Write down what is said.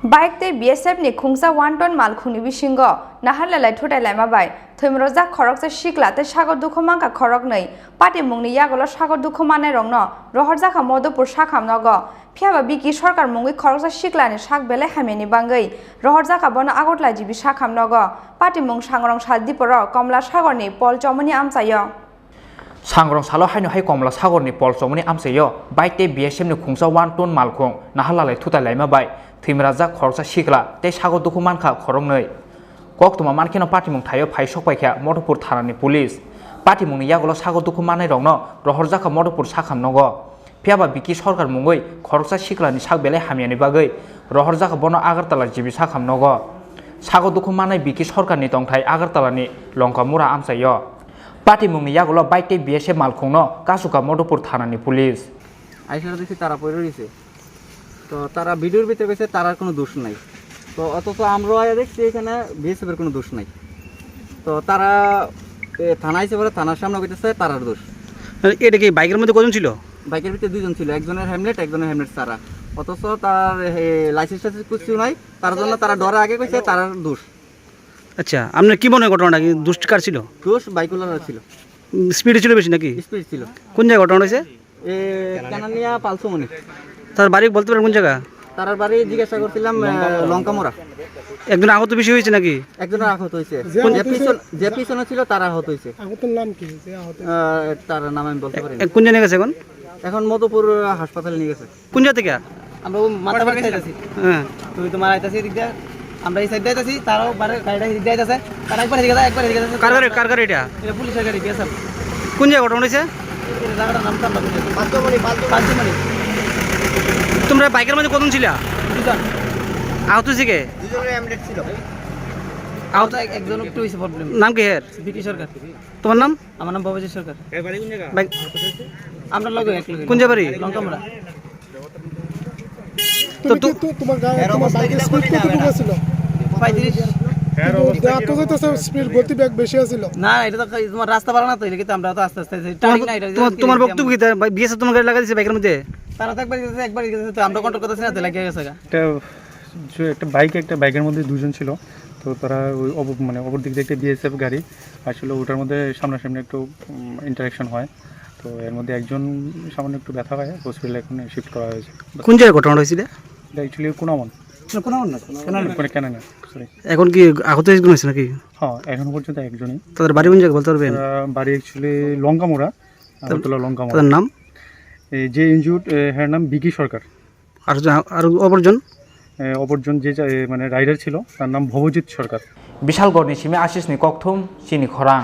Bike te BSF ni Khongsa 1 ton Malkhung ni bisingo nahallalai Thotailaima bai Thowimwrajak Khoroksa Sikla te sagor dukhomangka Khoroknwi pati mungni yagolo sagor dukhomane rongno rohorjaka modopur sakhamnogo phiaba biki sarkar mungwi Khoroksa Sikla ni sakbele hameni bangui rohorjaka bono agotla jibi sakhamnogo pati mung sangrong sadiporo komla sagorni polchomoni amsayo Sangrong salo haino hai komla sagorni polchomoni amsayo bike te BSF ni Khongsa 1 ton Malkhung nahallalai Thotailaima bai Thowimwrajak Khoroksa Sikla te sagor dukhomanka Khoroknwi koktuma mankeno patimung thayo phai sokpaikha Modopur thanani police patimungni yagolo sagor dukhomanai rokno rohorjaka Modopur sakhamnogo phiaba biki sarkar mungoi Khoroksa Sikla ni sakbele hamiani bagui rohorjaka bono Agartala jibi sakhamnogo sagor dukhomanai biki sarkar ni tongthai Agartala ni longkamura amsayo patimungni yagolo bike te BSF Malkhungno kasuka Modopur thanani police আইসারা দেখি তারা পড়ে রয়েছে তো তারা ভিডিওর ভিতরে কইছে তারার কোনো দোষ নাই তো অথচ আমরা দেখছি এখানে বিএসএফ এর কোনো দোষ নাই তো তারা থানায় এসে পরে থানার সামনে কইতেছে তারার দোষ এটা কি বাইকের মধ্যে কজন ছিল বাইকের ভিতরে দুইজন ছিল একজনের হেলমেট ছাড়া অথচ তার লাইসেন্স কিছু নাই তার জন্য তারা ডরে আগে কইছে তারার দোষ আচ্ছা আপনার কি মনে হয় ঘটনাটা কি দুষ্ট কার ছিল দোষ বাইকওয়ালার ছিল স্পিড ছিল বেশি নাকি স্পিড ছিল কোন জায়গায় ঘটনা হয়েছে কানানিয়া পালসমনি তার বাড়ি বলতে পারেন কোন জায়গা তার বাড়ি জিজ্ঞাসা করছিলাম লঙ্কামোড়া একজন আহত বেশি হয়েছে নাকি একজনের আহত হয়েছে যে পিছনে ছিল তার আহত হয়েছে আহতের নাম কি তার নাম আমি বলতে পারি কোন জায়গায় গেছে এখন মধুপুর হাসপাতালে নিয়ে গেছে কোন জায়গা থেকে আমরা মাথা বাড়ি যাইতাছি হ্যাঁ তুই তো মারা যাইতাছি এদিক দিয়ে আমরা এই সাইড যাইতাছি তারও বারে গাড়িটা এদিক দিয়ে যাইতাছে তার একবার এদিকে যায় একবার এদিকে যাচ্ছে কার গাড়ি এটা পুলিশের গাড়ি বিএসএফ কোন জায়গায় ঘটনা হয়েছে এই জায়গাটার নাম তো আমরা পালসমনি তোমরা বাইকের মধ্যে কজন ছিল দুজন আহত হয়েছে কে দুজনের অ্যাম্বুলেন্স ছিল আহত একজন একটু হইছে প্রবলেম নাম কি হের বিকি সরকার তোমার নাম আমার নাম বাবাজি সরকার বাড়ি কোন জায়গা আমরা লগে এক লগে কোন জায়গা বাড়ি লঙ্কামরা তো তোমার বাইকের স্পিড কতটুকু ছিল 35 স্পিড গতি বেগ বেশি ছিল না এটা তো তোমার রাস্তা ভালো না তো এর কিন্তু আমরা তো আস্তে আস্তে টাইম না এটা তোমার বক্তব্য কি বিএসএফ তোমার গাড়ি লাগাইছে বাইকের মধ্যে তারা তো একবার গেছে তো আমরা কন্ট্রোল করতেছি না তো লাগিয়ে গেছে একটা বাইকের মধ্যে দুজন ছিল তো তারা ওই মানে অপর দিক থেকে একটা বিএসএফ গাড়ি আসলে ওটার মধ্যে সামনাসামনি একটু ইন্টারাকশন হয় তো এর মধ্যে একজন সামান্য একটু ব্যথা হয় হসপিটালে এখন শিফট করা হয়েছে কোন জায়গায় ঘটনা হয়েছিল এটা অ্যাকচুয়ালি কোনামন কেন সরি এখন কি আহত হয়েছে নাকি হ্যাঁ এখনো পর্যন্ত একজনই তাদের বাড়ি কোন জায়গায় বলতে পারবেন বাড়ি অ্যাকচুয়ালি লঙ্কামোড়া আগরতলা লঙ্কামোড়া তাদের নাম এই যে ইনজুর্ড এর নাম বিকি সরকার আর অপরজন যে মানে রাইডার ছিল তার নাম ভবজিৎ সরকার বিশালগড়নি সিমে আশিসনি ককথুম চিনি খরাং।